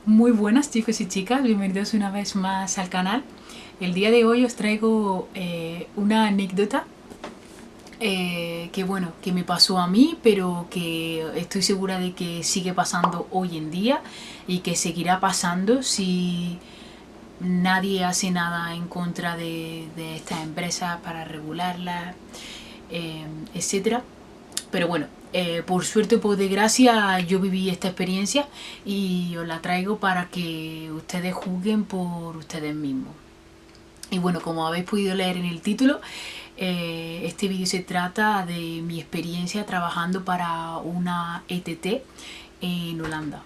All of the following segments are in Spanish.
Muy buenas chicos y chicas, bienvenidos una vez más al canal. El día de hoy os traigo una anécdota que me pasó a mí, pero que estoy segura de que sigue pasando hoy en día y que seguirá pasando si nadie hace nada en contra de estas empresas para regularlas, etcétera. Pero bueno, por suerte o por desgracia yo viví esta experiencia y os la traigo para que ustedes juzguen por ustedes mismos. Y bueno, como habéis podido leer en el título, este vídeo se trata de mi experiencia trabajando para una ETT en Holanda.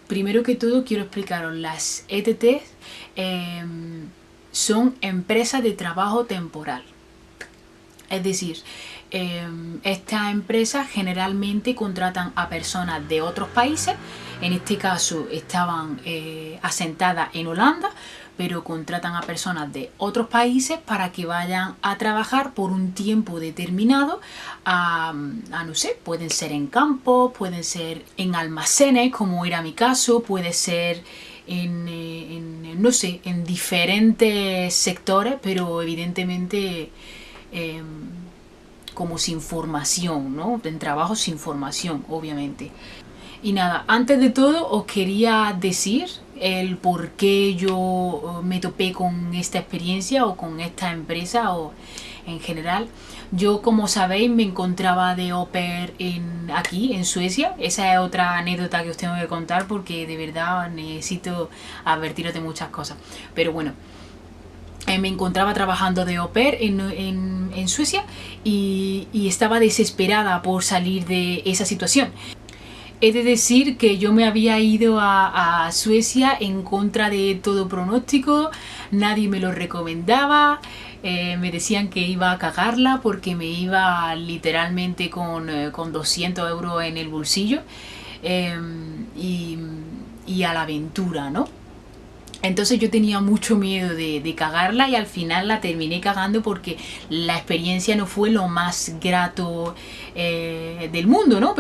Primero que todo quiero explicaros, las ETT son empresas de trabajo temporal. Es decir, estas empresas generalmente contratan a personas de otros países. En este caso estaban asentadas en Holanda, pero contratan a personas de otros países para que vayan a trabajar por un tiempo determinado no sé, pueden ser en campos, pueden ser en almacenes, como era mi caso, puede ser no sé, en diferentes sectores, pero evidentemente como sin formación, ¿no? En trabajo sin formación, obviamente. Y nada, antes de todo os quería decir el por qué yo me topé con esta experiencia o con esta empresa o en general. Yo, como sabéis, me encontraba de au pair aquí en Suecia. Esa es otra anécdota que os tengo que contar porque de verdad necesito advertiros de muchas cosas. Pero bueno, me encontraba trabajando de au pair en Suecia y estaba desesperada por salir de esa situación. He de decir que yo me había ido a Suecia en contra de todo pronóstico, nadie me lo recomendaba, me decían que iba a cagarla porque me iba literalmente con 200 euros en el bolsillo y a la aventura, ¿no? Entonces yo tenía mucho miedo de cagarla y al final la terminé cagando porque la experiencia no fue lo más grato del mundo, ¿no?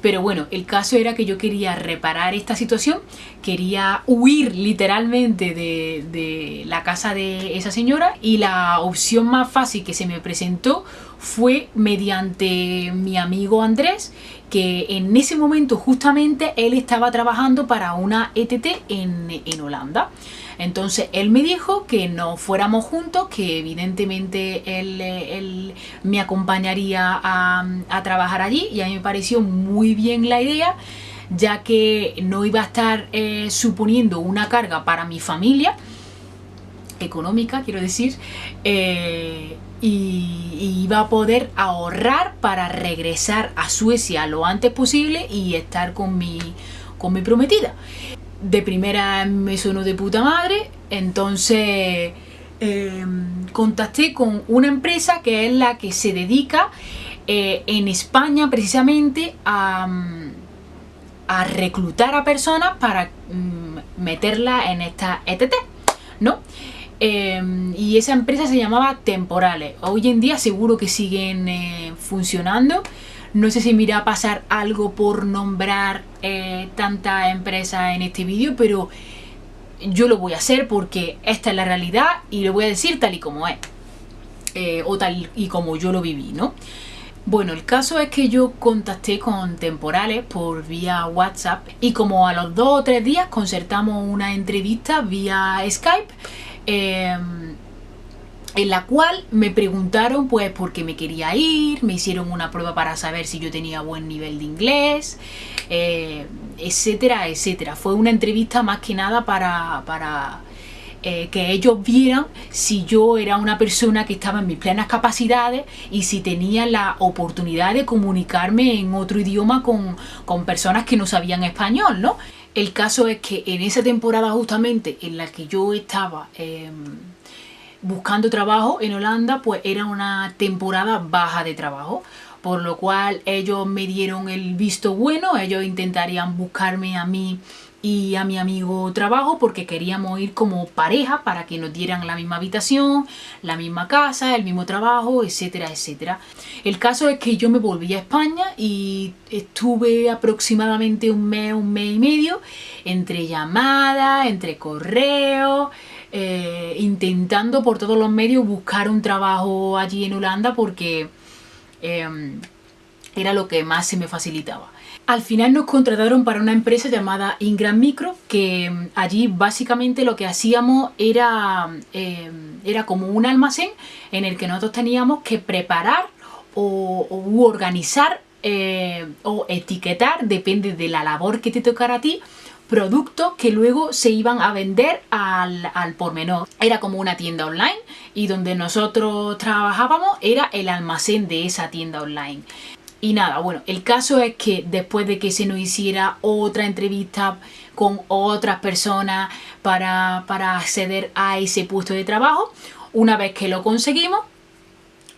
Pero bueno, el caso era que yo quería reparar esta situación, quería huir literalmente de la casa de esa señora y la opción más fácil que se me presentó fue mediante mi amigo Andrés, que en ese momento justamente él estaba trabajando para una ETT en Holanda. Entonces él me dijo que no fuéramos juntos, que evidentemente él me acompañaría a trabajar allí y a mí me pareció muy bien la idea, ya que no iba a estar suponiendo una carga para mi familia, económica quiero decir, y iba a poder ahorrar para regresar a Suecia lo antes posible y estar con mi prometida. De primera me sonó de puta madre, entonces contacté con una empresa que es la que se dedica en España precisamente a reclutar a personas para meterlas en esta ETT, ¿no? Y esa empresa se llamaba Temporales. Hoy en día seguro que siguen funcionando. No sé si me irá a pasar algo por nombrar tantas empresas en este vídeo, pero yo lo voy a hacer porque esta es la realidad y lo voy a decir tal y como es, o tal y como yo lo viví, ¿no? Bueno, el caso es que yo contacté con Temporales por vía WhatsApp y como a los 2 o 3 días concertamos una entrevista vía Skype, en la cual me preguntaron pues por qué me quería ir, me hicieron una prueba para saber si yo tenía buen nivel de inglés, etcétera, etcétera. Fue una entrevista más que nada para que ellos vieran si yo era una persona que estaba en mis plenas capacidades y si tenía la oportunidad de comunicarme en otro idioma con personas que no sabían español, ¿no? El caso es que en esa temporada justamente en la que yo estaba buscando trabajo en Holanda, pues era una temporada baja de trabajo, por lo cual ellos me dieron el visto bueno, ellos intentarían buscarme a mí y a mi amigo trabajo porque queríamos ir como pareja para que nos dieran la misma habitación, la misma casa, el mismo trabajo, etcétera, etcétera. El caso es que yo me volví a España y estuve aproximadamente un mes y medio entre llamadas, entre correos, intentando por todos los medios buscar un trabajo allí en Holanda porque era lo que más se me facilitaba. Al final nos contrataron para una empresa llamada Ingram Micro, que allí básicamente lo que hacíamos era como un almacén en el que nosotros teníamos que preparar o organizar o etiquetar, depende de la labor que te tocara a ti, productos que luego se iban a vender al por menor. Era como una tienda online y donde nosotros trabajábamos era el almacén de esa tienda online. Y nada, bueno, el caso es que después de que se nos hiciera otra entrevista con otras personas para acceder a ese puesto de trabajo, una vez que lo conseguimos,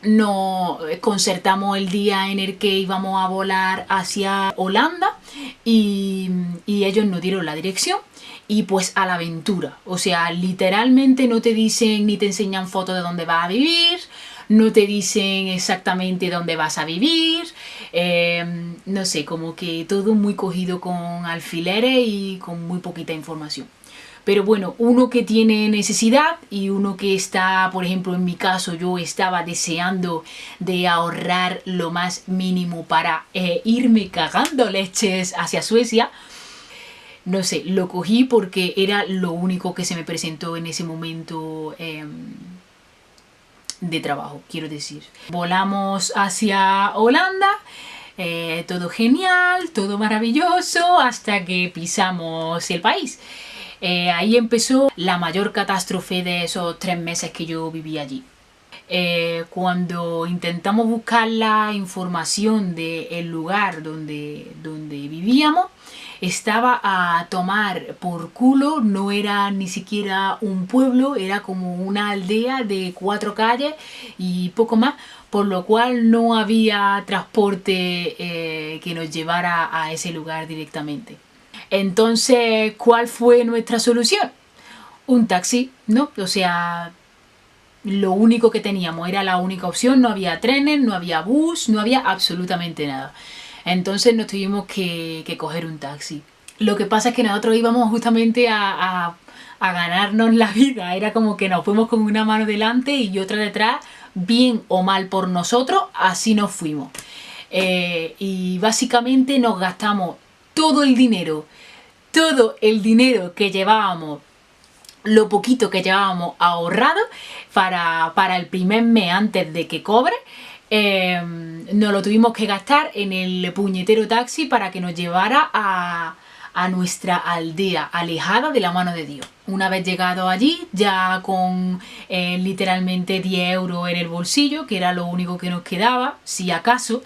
nos concertamos el día en el que íbamos a volar hacia Holanda y ellos nos dieron la dirección y pues a la aventura. O sea, literalmente no te dicen ni te enseñan fotos de dónde vas a vivir, no te dicen exactamente dónde vas a vivir, no sé, como que todo muy cogido con alfileres y con muy poquita información. Pero bueno, uno que tiene necesidad y uno que está, por ejemplo, en mi caso, yo estaba deseando de ahorrar lo más mínimo para irme cagando leches hacia Suecia. No sé, lo cogí porque era lo único que se me presentó en ese momento de trabajo, quiero decir. Volamos hacia Holanda, todo genial, todo maravilloso, hasta que pisamos el país. Ahí empezó la mayor catástrofe de esos 3 meses que yo viví allí. Cuando intentamos buscar la información del lugar donde vivíamos, estaba a tomar por culo, no era ni siquiera un pueblo, era como una aldea de 4 calles y poco más, por lo cual no había transporte que nos llevara a ese lugar directamente. Entonces, ¿cuál fue nuestra solución? Un taxi, ¿no? O sea, lo único que teníamos, era la única opción, no había trenes, no había bus, no había absolutamente nada. Entonces nos tuvimos que coger un taxi. Lo que pasa es que nosotros íbamos justamente a ganarnos la vida, era como que nos fuimos con una mano delante y otra detrás, bien o mal por nosotros, así nos fuimos. Y básicamente nos gastamos todo el dinero que llevábamos, lo poquito que llevábamos ahorrado para el primer mes antes de que cobre, nos lo tuvimos que gastar en el puñetero taxi para que nos llevara a nuestra aldea, alejada de la mano de Dios. Una vez llegado allí, ya con literalmente 10 euros en el bolsillo, que era lo único que nos quedaba, si acaso,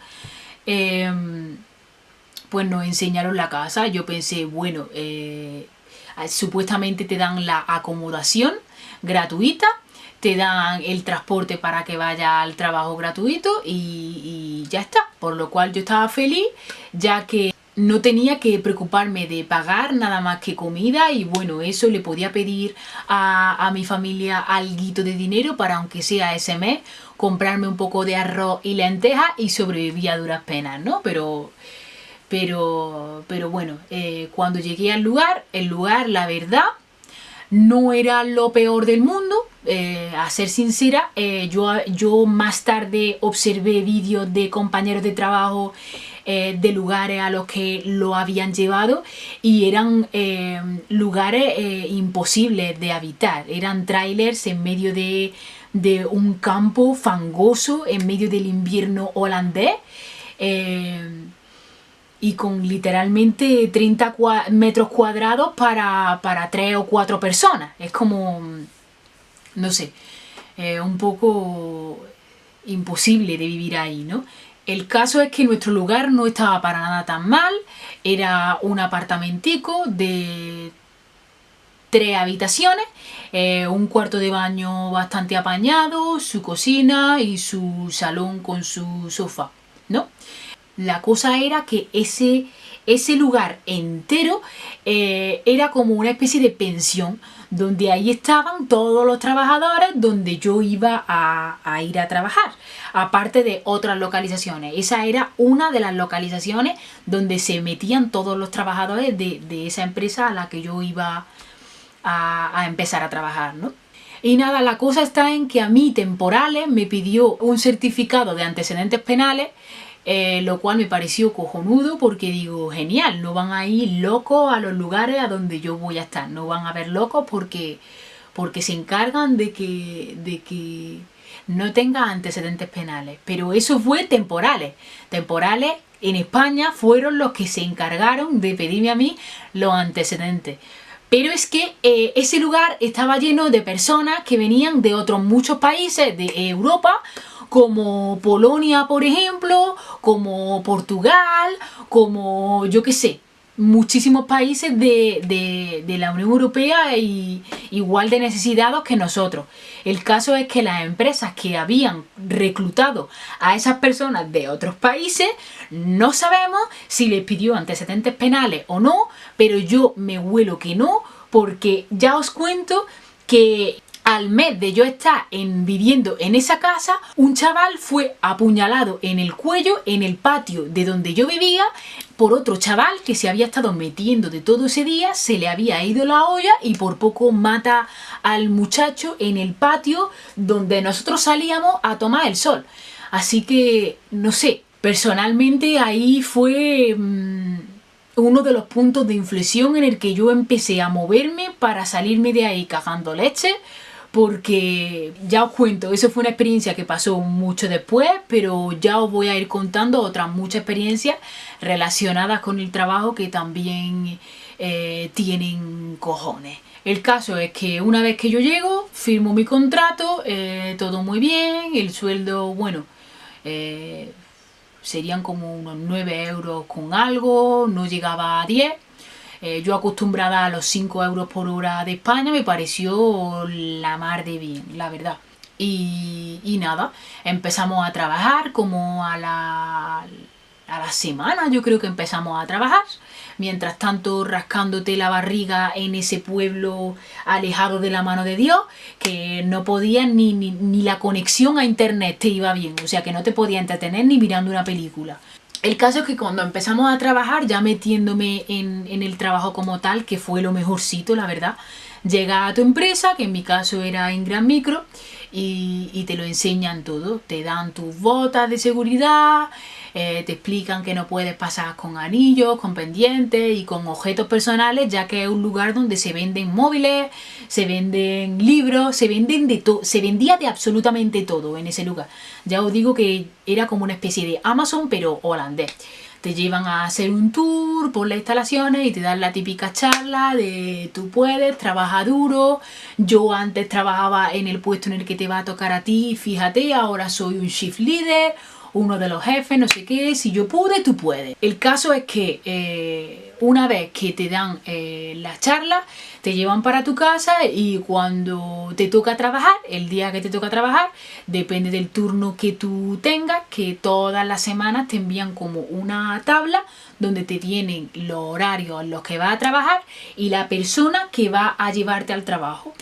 pues nos enseñaron la casa. Yo pensé, bueno, supuestamente te dan la acomodación gratuita, te dan el transporte para que vaya al trabajo gratuito y ya está. Por lo cual yo estaba feliz, ya que no tenía que preocuparme de pagar nada más que comida y bueno, eso le podía pedir a mi familia alguito de dinero para, aunque sea ese mes, comprarme un poco de arroz y lentejas y sobrevivía a duras penas, ¿no? Pero bueno, cuando llegué al lugar, la verdad, no era lo peor del mundo. A ser sincera, yo más tarde observé vídeos de compañeros de trabajo de lugares a los que lo habían llevado y eran lugares imposibles de habitar. Eran trailers en medio de un campo fangoso, en medio del invierno holandés. Y con literalmente 30 metros cuadrados para 3 o 4 personas. Es como, no sé, un poco imposible de vivir ahí, ¿no? El caso es que nuestro lugar no estaba para nada tan mal. Era un apartamentico de 3 habitaciones, un cuarto de baño bastante apañado, su cocina y su salón con su sofá, ¿no? La cosa era que ese ese lugar entero era como una especie de pensión, donde ahí estaban todos los trabajadores, donde yo iba a ir a trabajar, aparte de otras localizaciones. Esa era una de las localizaciones donde se metían todos los trabajadores de esa empresa a la que yo iba a empezar a trabajar, ¿no? Y nada, la cosa está en que a mí Temporales me pidió un certificado de antecedentes penales, lo cual me pareció cojonudo porque digo, genial, no van a ir locos a los lugares a donde yo voy a estar, no van a ver locos porque se encargan de que no tenga antecedentes penales. Pero eso fue Temporales. Temporales en España fueron los que se encargaron de pedirme a mí los antecedentes. Pero es que ese lugar estaba lleno de personas que venían de otros muchos países de Europa, como Polonia, por ejemplo, como Portugal, como yo qué sé, muchísimos países de la Unión Europea y igual de necesitados que nosotros. El caso es que las empresas que habían reclutado a esas personas de otros países, no sabemos si les pidió antecedentes penales o no, pero yo me huelo que no, porque ya os cuento que al mes de yo estar viviendo en esa casa, un chaval fue apuñalado en el cuello en el patio de donde yo vivía por otro chaval que se había estado metiendo de todo ese día, se le había ido la olla y por poco mata al muchacho en el patio donde nosotros salíamos a tomar el sol. Así que, no sé, personalmente ahí fue uno de los puntos de inflexión en el que yo empecé a moverme para salirme de ahí cagando leche. Porque ya os cuento, eso fue una experiencia que pasó mucho después, pero ya os voy a ir contando otras muchas experiencias relacionadas con el trabajo que también tienen cojones. El caso es que una vez que yo llego, firmo mi contrato, todo muy bien, el sueldo, bueno, serían como unos 9 euros con algo, no llegaba a 10. Yo acostumbrada a los 5 euros por hora de España, me pareció la mar de bien, la verdad. Y nada, empezamos a trabajar como a la semana, yo creo que empezamos a trabajar. Mientras tanto, rascándote la barriga en ese pueblo alejado de la mano de Dios, que no podías ni la conexión a internet te iba bien, o sea que no te podías entretener ni mirando una película. El caso es que cuando empezamos a trabajar, ya metiéndome en el trabajo como tal, que fue lo mejorcito, la verdad, llega a tu empresa, que en mi caso era Ingram Micro, y te lo enseñan todo. Te dan tus botas de seguridad, te explican que no puedes pasar con anillos, con pendientes y con objetos personales, ya que es un lugar donde se venden móviles, se venden libros, se venden de todo, se vendía de absolutamente todo en ese lugar. Ya os digo que era como una especie de Amazon, pero holandés. Te llevan a hacer un tour por las instalaciones y te dan la típica charla de tú puedes, trabaja duro. Yo antes trabajaba en el puesto en el que te va a tocar a ti, fíjate, ahora soy un shift leader, uno de los jefes, no sé qué, si yo pude, tú puedes. El caso es que una vez que te dan la charla, te llevan para tu casa y cuando te toca trabajar, el día que te toca trabajar, depende del turno que tú tengas, que todas las semanas te envían como una tabla donde te vienen los horarios en los que vas a trabajar y la persona que va a llevarte al trabajo.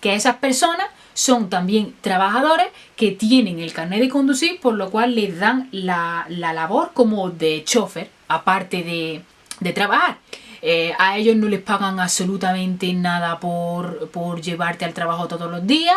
Que esas personas son también trabajadores que tienen el carnet de conducir, por lo cual les dan la labor como de chofer, aparte de trabajar. A ellos no les pagan absolutamente nada por llevarte al trabajo todos los días.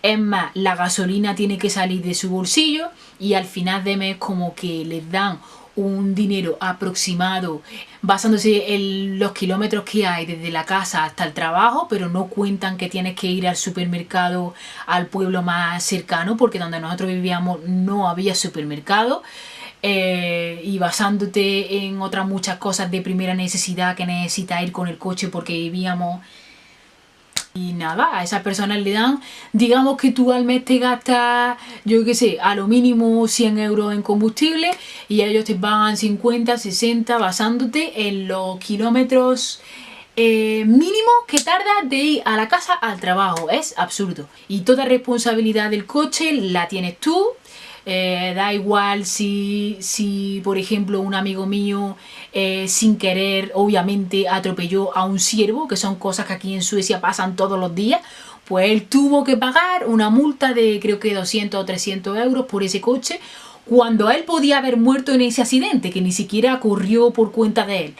Es más, la gasolina tiene que salir de su bolsillo y al final de mes como que les dan un dinero aproximado basándose en los kilómetros que hay desde la casa hasta el trabajo, pero no cuentan que tienes que ir al supermercado al pueblo más cercano porque donde nosotros vivíamos no había supermercado. Y basándote en otras muchas cosas de primera necesidad que necesitas ir con el coche porque vivíamos. Y nada, a esas personas le dan, digamos que tú al mes te gastas, yo qué sé, a lo mínimo 100 euros en combustible y ellos te pagan 50, 60 basándote en los kilómetros mínimo que tardas de ir a la casa al trabajo. Es absurdo. Y toda responsabilidad del coche la tienes tú. Da igual si por ejemplo un amigo mío sin querer obviamente atropelló a un ciervo, que son cosas que aquí en Suecia pasan todos los días, pues él tuvo que pagar una multa de creo que 200 o 300 euros por ese coche, cuando él podía haber muerto en ese accidente, que ni siquiera ocurrió por cuenta de él.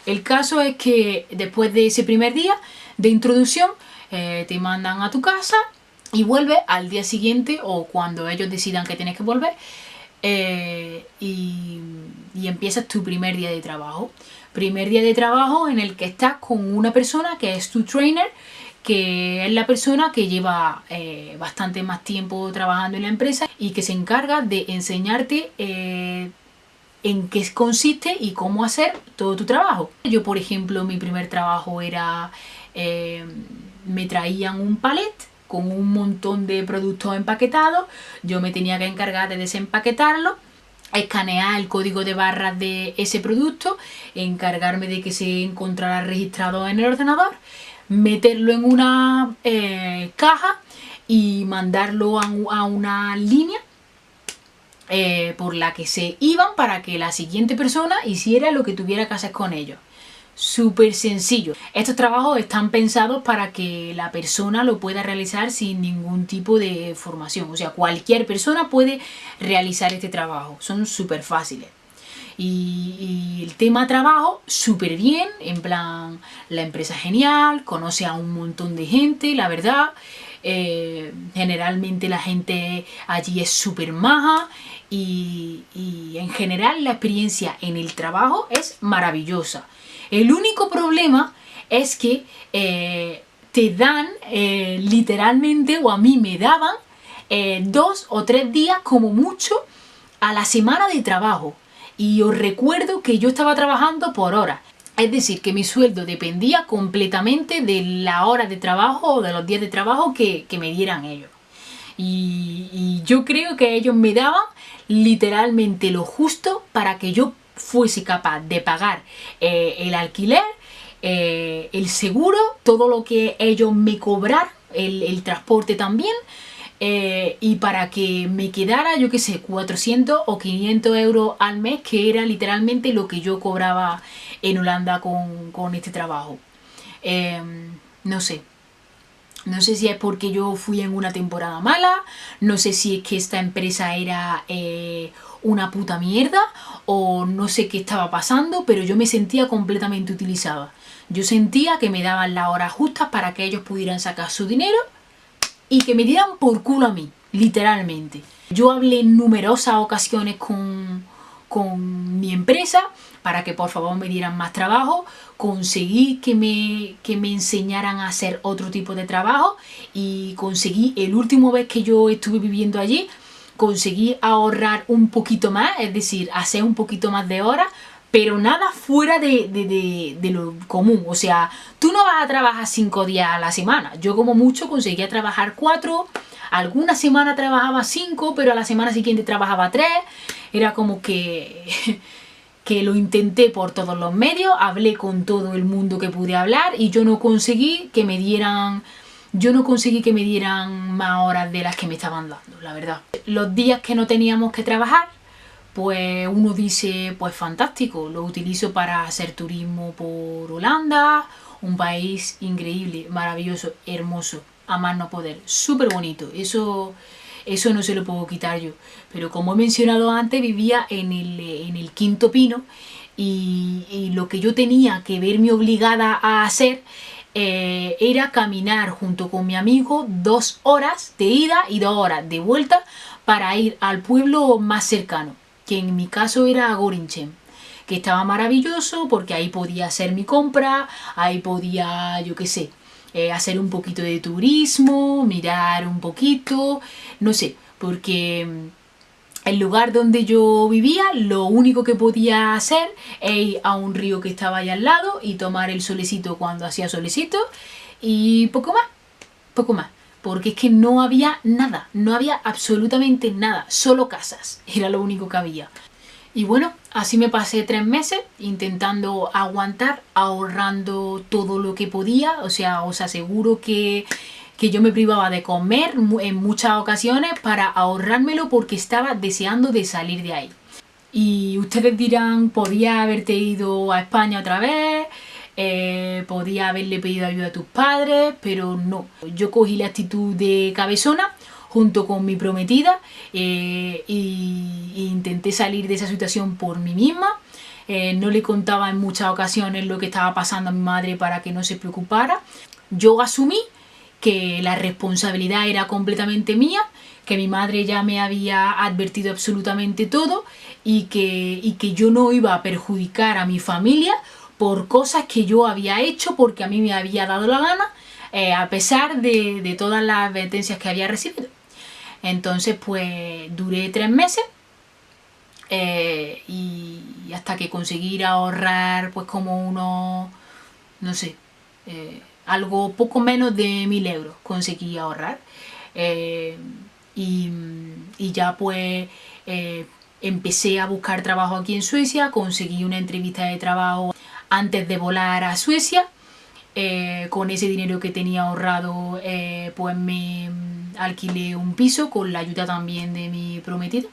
El caso es que después de ese primer día de introducción, te mandan a tu casa y vuelves al día siguiente o cuando ellos decidan que tienes que volver, y empiezas tu primer día de trabajo. Primer día de trabajo en el que estás con una persona que es tu trainer, que es la persona que lleva bastante más tiempo trabajando en la empresa y que se encarga de enseñarte en qué consiste y cómo hacer todo tu trabajo. Yo, por ejemplo, mi primer trabajo era, me traían un palet con un montón de productos empaquetados, yo me tenía que encargar de desempaquetarlo, escanear el código de barras de ese producto, encargarme de que se encontrara registrado en el ordenador, meterlo en una caja y mandarlo a una línea por la que se iban para que la siguiente persona hiciera lo que tuviera que hacer con ellos. Súper sencillo. Estos trabajos están pensados para que la persona lo pueda realizar sin ningún tipo de formación. O sea, cualquier persona puede realizar este trabajo. Son súper fáciles. Y el tema trabajo, súper bien. En plan, la empresa es genial, conoce a un montón de gente, la verdad. Generalmente la gente allí es súper maja y en general la experiencia en el trabajo es maravillosa. El único problema es que te dan literalmente, o a mí me daban 2 o 3 días como mucho a la semana de trabajo. Y os recuerdo que yo estaba trabajando por horas. Es decir, que mi sueldo dependía completamente de la hora de trabajo o de los días de trabajo que me dieran ellos. Y yo creo que ellos me daban literalmente lo justo para que yo fuese capaz de pagar el alquiler, el seguro, todo lo que ellos me cobraran, el transporte también, y para que me quedara, yo qué sé, 400 o 500 euros al mes, que era literalmente lo que yo cobraba en Holanda con este trabajo. No sé. No sé si es porque yo fui en una temporada mala, no sé si es que esta empresa era una puta mierda o no sé qué estaba pasando, pero yo me sentía completamente utilizada. Yo sentía que me daban las horas justas para que ellos pudieran sacar su dinero y que me dieran por culo a mí, literalmente. Yo hablé en numerosas ocasiones con mi empresa para que por favor me dieran más trabajo, conseguí que me enseñaran a hacer otro tipo de trabajo y conseguí, el último vez que yo estuve viviendo allí, conseguí ahorrar un poquito más, es decir, hacer un poquito más de horas, pero nada fuera de lo común. O sea, tú no vas a trabajar 5 días a la semana. Yo como mucho conseguía trabajar 4, alguna semana trabajaba 5, pero a la semana siguiente trabajaba 3. Era como que lo intenté por todos los medios, hablé con todo el mundo que pude hablar y yo no conseguí que me dieran más horas de las que me estaban dando, la verdad. Los días que no teníamos que trabajar, pues uno dice, pues fantástico, lo utilizo para hacer turismo por Holanda, un país increíble, maravilloso, hermoso, a más no poder, súper bonito, eso no se lo puedo quitar yo. Pero como he mencionado antes, vivía en el Quinto Pino y lo que yo tenía que verme obligada a hacer era caminar junto con mi amigo 2 horas de ida y 2 horas de vuelta para ir al pueblo más cercano, que en mi caso era Gorinchem, que estaba maravilloso porque ahí podía hacer mi compra, ahí podía, yo qué sé, hacer un poquito de turismo, mirar un poquito, no sé, porque el lugar donde yo vivía, lo único que podía hacer es ir a un río que estaba ahí al lado y tomar el solecito cuando hacía solecito y poco más. Porque es que no había nada, no había absolutamente nada, solo casas, era lo único que había. Y bueno, así me pasé 3 meses intentando aguantar, ahorrando todo lo que podía. O sea, os aseguro que que yo me privaba de comer en muchas ocasiones para ahorrármelo porque estaba deseando de salir de ahí. Y ustedes dirán, podía haberte ido a España otra vez, podía haberle pedido ayuda a tus padres, pero no. Yo cogí la actitud de cabezona junto con mi prometida y intenté salir de esa situación por mí misma. No le contaba en muchas ocasiones lo que estaba pasando a mi madre para que no se preocupara. Yo asumí que la responsabilidad era completamente mía, que mi madre ya me había advertido absolutamente todo y que yo no iba a perjudicar a mi familia por cosas que yo había hecho porque a mí me había dado la gana, a pesar de todas las advertencias que había recibido. Entonces pues duré 3 meses y hasta que conseguí ahorrar pues como unos, no sé, algo poco menos de 1000 euros conseguí ahorrar. Y ya pues empecé a buscar trabajo aquí en Suecia, conseguí una entrevista de trabajo antes de volar a Suecia. Con ese dinero que tenía ahorrado pues me alquilé un piso con la ayuda también de mi prometido,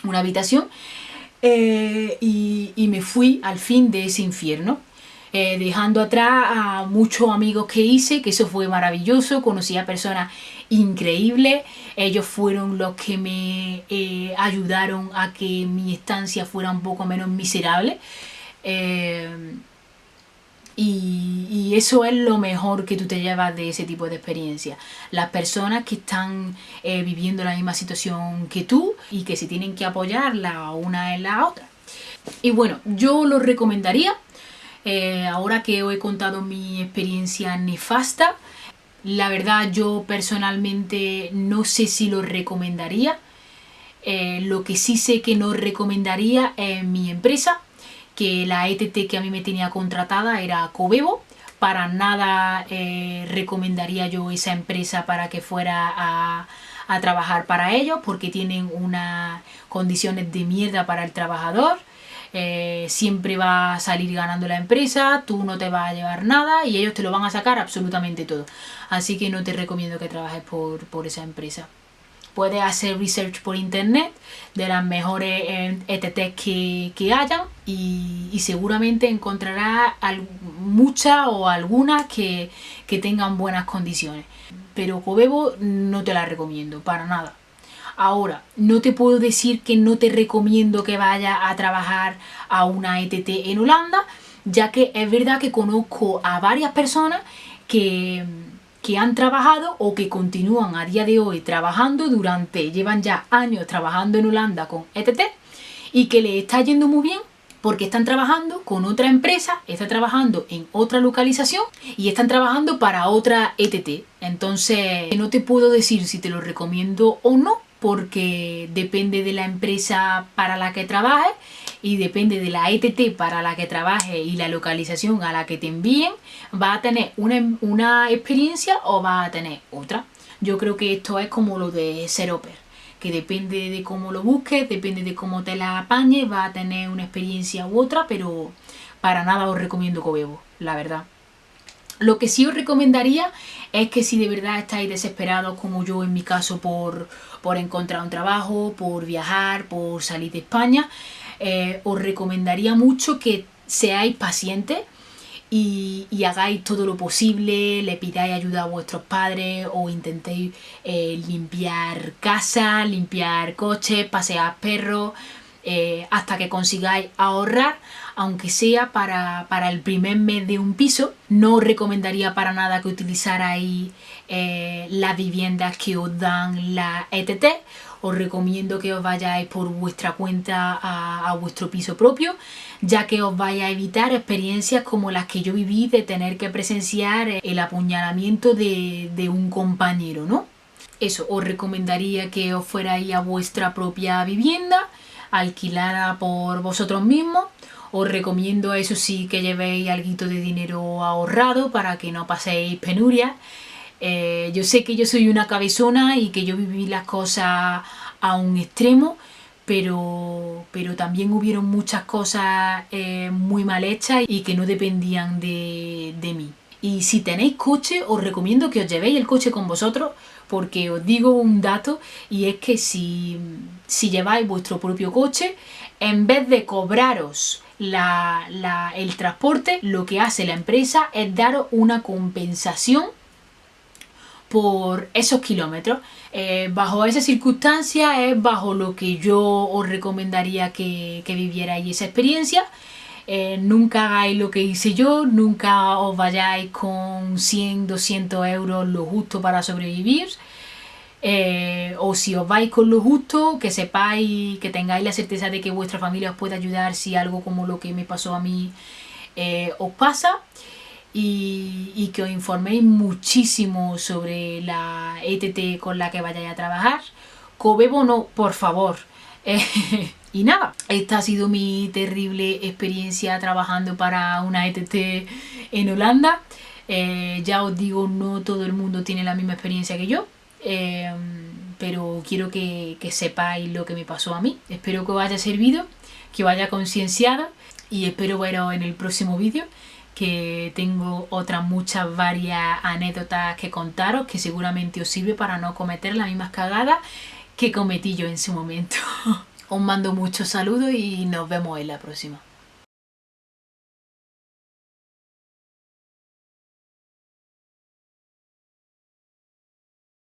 una habitación, y me fui al fin de ese infierno. Dejando atrás a muchos amigos que hice, que eso fue maravilloso, conocí a personas increíbles, ellos fueron los que me ayudaron a que mi estancia fuera un poco menos miserable, y eso es lo mejor que tú te llevas de ese tipo de experiencia. Las personas que están viviendo la misma situación que tú y que se tienen que apoyar la una en la otra. Y bueno, yo lo recomendaría. Ahora que os he contado mi experiencia nefasta, la verdad yo personalmente no sé si lo recomendaría. Lo que sí sé que no recomendaría es mi empresa, que la ETT que a mí me tenía contratada era Covebo. Para nada recomendaría yo esa empresa para que fuera a trabajar para ellos, porque tienen unas condiciones de mierda para el trabajador. Siempre va a salir ganando la empresa, tú no te vas a llevar nada y ellos te lo van a sacar absolutamente todo. Así que no te recomiendo que trabajes por esa empresa. Puedes hacer research por internet de las mejores ETTs que hayan y seguramente encontrarás muchas o algunas que tengan buenas condiciones. Pero Covebo no te la recomiendo para nada. Ahora, no te puedo decir que no te recomiendo que vayas a trabajar a una ETT en Holanda, ya que es verdad que conozco a varias personas que han trabajado o que continúan a día de hoy trabajando llevan ya años trabajando en Holanda con ETT y que les está yendo muy bien porque están trabajando con otra empresa, están trabajando en otra localización y están trabajando para otra ETT. Entonces no te puedo decir si te lo recomiendo o no, porque depende de la empresa para la que trabajes y depende de la ETT para la que trabajes y la localización a la que te envíen, va a tener una experiencia o va a tener otra. Yo creo que esto es como lo de ser au pair, que depende de cómo lo busques, depende de cómo te la apañes, va a tener una experiencia u otra, pero para nada os recomiendo Covebo, la verdad. Lo que sí os recomendaría es que si de verdad estáis desesperados, como yo en mi caso, por encontrar un trabajo, por viajar, por salir de España, os recomendaría mucho que seáis pacientes y hagáis todo lo posible, le pidáis ayuda a vuestros padres o intentéis limpiar casa, limpiar coches, pasear perros, hasta que consigáis ahorrar, aunque sea para el primer mes de un piso. No os recomendaría para nada que utilizarais las viviendas que os dan la ETT. Os recomiendo que os vayáis por vuestra cuenta a vuestro piso propio, ya que os vais a evitar experiencias como las que yo viví de tener que presenciar el apuñalamiento de un compañero, ¿no? Eso, os recomendaría que os fuerais a vuestra propia vivienda, alquilada por vosotros mismos. Os recomiendo, eso sí, que llevéis algo de dinero ahorrado para que no paséis penurias. Yo sé que yo soy una cabezona y que yo viví las cosas a un extremo, pero también hubieron muchas cosas muy mal hechas y que no dependían de mí. Y si tenéis coche, os recomiendo que os llevéis el coche con vosotros, porque os digo un dato, y es que si lleváis vuestro propio coche, en vez de cobraros el transporte, lo que hace la empresa es daros una compensación por esos kilómetros. Bajo esas circunstancias es bajo lo que yo os recomendaría que vivierais esa experiencia. Nunca hagáis lo que hice yo, nunca os vayáis con 100, 200 euros lo justo para sobrevivir. O si os vais con lo justo, que sepáis, que tengáis la certeza de que vuestra familia os puede ayudar si algo como lo que me pasó a mí os pasa. Y que os informéis muchísimo sobre la ETT con la que vayáis a trabajar. Covebo no, por favor. Y nada, esta ha sido mi terrible experiencia trabajando para una ETT en Holanda. Ya os digo, no todo el mundo tiene la misma experiencia que yo. Pero quiero que sepáis lo que me pasó a mí. Espero que os haya servido, que os haya concienciado y espero veros en el próximo vídeo, que tengo otras muchas varias anécdotas que contaros que seguramente os sirve para no cometer las mismas cagadas que cometí yo en su momento. Os mando muchos saludos y nos vemos en la próxima.